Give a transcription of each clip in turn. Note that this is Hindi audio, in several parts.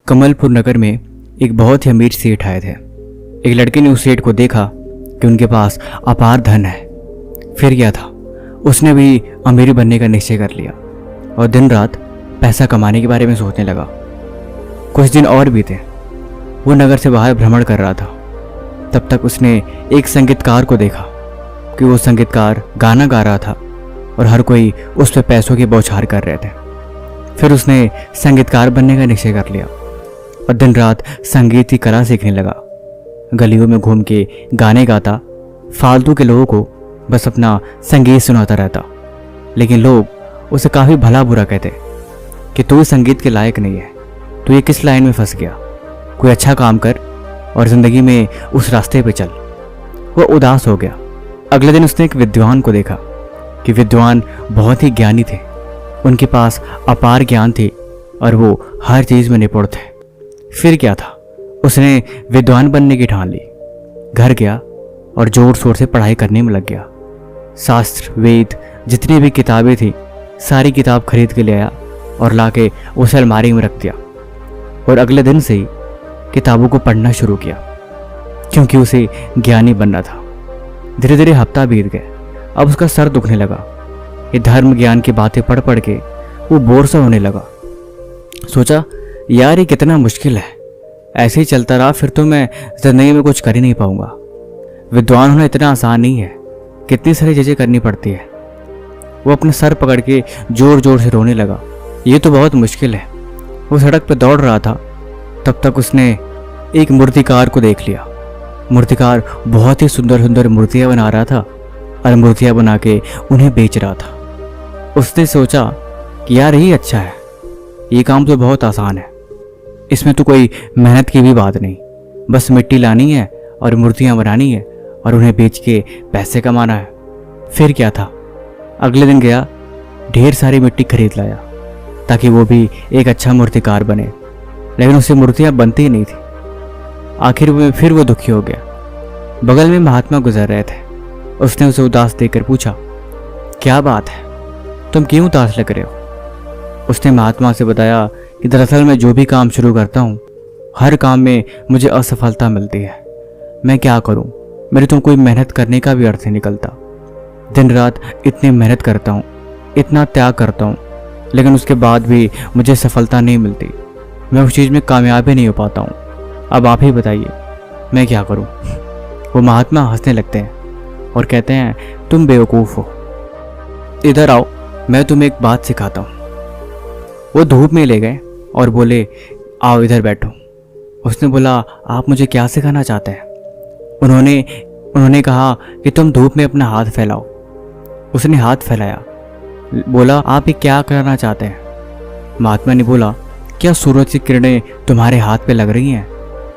कमलपुर नगर में एक बहुत ही अमीर सेठ आए थे। एक लड़के ने उस सेठ को देखा कि उनके पास अपार धन है। फिर क्या था, उसने भी अमीर बनने का निश्चय कर लिया और दिन रात पैसा कमाने के बारे में सोचने लगा। कुछ दिन और बीते। वो नगर से बाहर भ्रमण कर रहा था। तब तक उसने एक संगीतकार को देखा कि वो संगीतकार गाना गा रहा था और हर कोई उस पर पैसों की बौछार कर रहे थे। फिर उसने संगीतकार बनने का निश्चय कर लिया और दिन रात संगीत की कला सीखने लगा। गलियों में घूम के गाने गाता, फालतू के लोगों को बस अपना संगीत सुनाता रहता। लेकिन लोग उसे काफ़ी भला बुरा कहते कि तू संगीत के लायक नहीं है, तू ये किस लाइन में फंस गया, कोई अच्छा काम कर और ज़िंदगी में उस रास्ते पे चल। वो उदास हो गया। अगले दिन उसने एक विद्वान को देखा कि विद्वान बहुत ही ज्ञानी थे। उनके पास अपार ज्ञान थी और वो हर चीज़ में निपुण थे। फिर क्या था, उसने विद्वान बनने की ठान ली। घर गया और जोर शोर से पढ़ाई करने में लग गया। शास्त्र वेद जितनी भी किताबें थी सारी किताब खरीद के ले आया और लाके उसे अलमारी में रख दिया। और अगले दिन से ही किताबों को पढ़ना शुरू किया क्योंकि उसे ज्ञानी बनना था। धीरे धीरे हफ्ता बीत गए। अब उसका सर दुखने लगा। ये धर्म ज्ञान की बातें पढ़ पढ़ के वो बोर सा होने लगा। सोचा, यार ये कितना मुश्किल है, ऐसे ही चलता रहा फिर तो मैं जिंदगी में कुछ कर ही नहीं पाऊंगा। विद्वान होना इतना आसान नहीं है, कितनी सारी चीजें करनी पड़ती है। वो अपने सर पकड़ के जोर जोर से रोने लगा। ये तो बहुत मुश्किल है। वो सड़क पर दौड़ रहा था, तब तक उसने एक मूर्तिकार को देख लिया। मूर्तिकार बहुत ही सुंदर सुंदर मूर्तियां बना रहा था और मूर्तियां बना के उन्हें बेच रहा था। उसने सोचा कि यार यही अच्छा है, ये काम तो बहुत आसान है, इसमें तो कोई मेहनत की भी बात नहीं, बस मिट्टी लानी है और मूर्तियां बनानी है और उन्हें बेच के पैसे कमाना है। फिर क्या था, अगले दिन गया, ढेर सारी मिट्टी खरीद लाया ताकि वो भी एक अच्छा मूर्तिकार बने। लेकिन उससे मूर्तियां बनती ही नहीं थी। आखिर में फिर वो दुखी हो गया। बगल में महात्मा गुजर रहे थे। उसने उसे उदास देखकर पूछा, क्या बात है, तुम क्यों उदास लग रहे हो? उसने महात्मा से बताया कि दरअसल मैं जो भी काम शुरू करता हूँ हर काम में मुझे असफलता मिलती है। मैं क्या करूँ, मेरी तो कोई मेहनत करने का भी अर्थ नहीं निकलता। दिन रात इतनी मेहनत करता हूँ, इतना त्याग करता हूँ, लेकिन उसके बाद भी मुझे सफलता नहीं मिलती। मैं उस चीज़ में कामयाब ही नहीं हो पाता हूँ। अब आप ही बताइए मैं क्या करूँ? वो महात्मा हंसने लगते हैं और कहते हैं, तुम बेवकूफ़ हो, इधर आओ, मैं तुम्हें एक बात सिखाता हूँ। वो धूप में ले गए और बोले, आओ इधर बैठो। उसने बोला, आप मुझे क्या सिखाना चाहते हैं? उन्होंने कहा कि तुम धूप में अपना हाथ फैलाओ। उसने हाथ फैलाया। बोला, आप ये क्या करना चाहते हैं? महात्मा ने बोला, क्या सूरज की किरणें तुम्हारे हाथ पे लग रही हैं?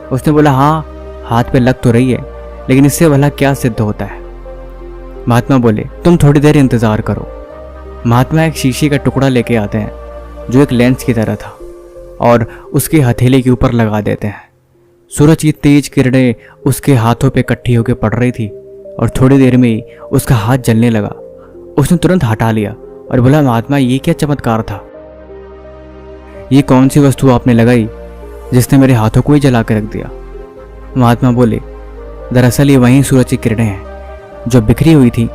उसने बोला, हाँ, हाथ पे लग तो रही है, लेकिन इससे भला क्या सिद्ध होता है? महात्मा बोले, तुम थोड़ी देर इंतजार करो। महात्मा एक शीशे का टुकड़ा लेके आते हैं जो एक लेंस की तरह था और उसके हथेली के ऊपर लगा देते हैं। सूरज की तेज किरणें उसके हाथों पे इकट्ठी होकर पड़ रही थी और थोड़ी देर में ही उसका हाथ जलने लगा। उसने तुरंत हटा लिया और बोला, महात्मा ये क्या चमत्कार था? ये कौन सी वस्तु आपने लगाई जिसने मेरे हाथों को ही जला कर रख दिया? महात्मा बोले, दरअसल ये वही सूरज की किरणें हैं जो बिखरी हुई थी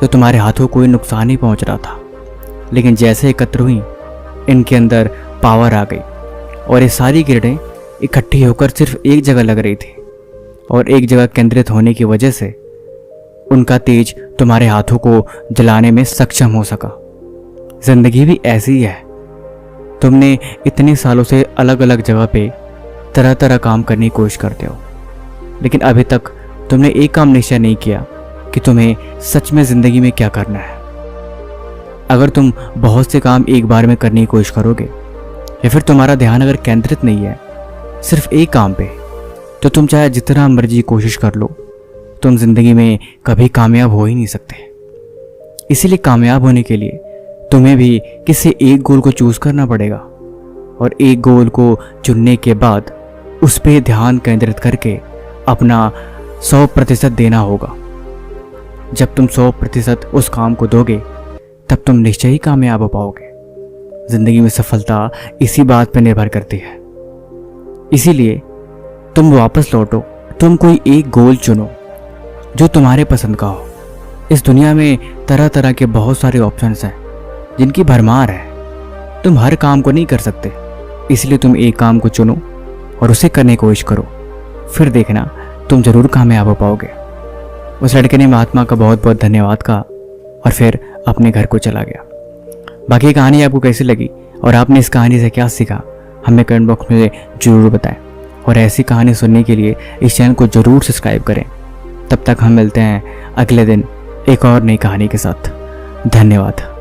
तो तुम्हारे हाथों को कोई नुकसान ही पहुंच रहा था, लेकिन जैसे एकत्र हुई इनके अंदर पावर आ गई और ये सारी किरणें इकट्ठी होकर सिर्फ एक जगह लग रही थी और एक जगह केंद्रित होने की वजह से उनका तेज तुम्हारे हाथों को जलाने में सक्षम हो सका। जिंदगी भी ऐसी ही है। तुमने इतने सालों से अलग अलग जगह पे तरह तरह काम करने की कोशिश करते हो, लेकिन अभी तक तुमने एक काम निश्चय नहीं किया कि तुम्हें सच में जिंदगी में क्या करना है। अगर तुम बहुत से काम एक बार में करने की कोशिश करोगे या फिर तुम्हारा ध्यान अगर केंद्रित नहीं है सिर्फ एक काम पे, तो तुम चाहे जितना मर्जी कोशिश कर लो, तुम जिंदगी में कभी कामयाब हो ही नहीं सकते। इसीलिए कामयाब होने के लिए तुम्हें भी किसी एक गोल को चूज करना पड़ेगा और एक गोल को चुनने के बाद उस पर ध्यान केंद्रित करके अपना 100% देना होगा। जब तुम 100% उस काम को दोगे तब तुम निश्चय ही कामयाब हो पाओगे। जिंदगी में सफलता इसी बात पर निर्भर करती है। इसीलिए तुम वापस लौटो, तुम कोई एक गोल चुनो जो तुम्हारे पसंद का हो। इस दुनिया में तरह तरह के बहुत सारे ऑप्शंस हैं जिनकी भरमार है। तुम हर काम को नहीं कर सकते, इसलिए तुम एक काम को चुनो और उसे करने की कोशिश करो, फिर देखना तुम जरूर कामयाब हो पाओगे। उस लड़के ने महात्मा का बहुत बहुत धन्यवाद कहा और फिर अपने घर को चला गया। बाकी कहानी आपको कैसी लगी और आपने इस कहानी से क्या सीखा, हमें कमेंट बॉक्स में जरूर बताएं। और ऐसी कहानी सुनने के लिए इस चैनल को जरूर सब्सक्राइब करें। तब तक हम मिलते हैं अगले दिन एक और नई कहानी के साथ। धन्यवाद।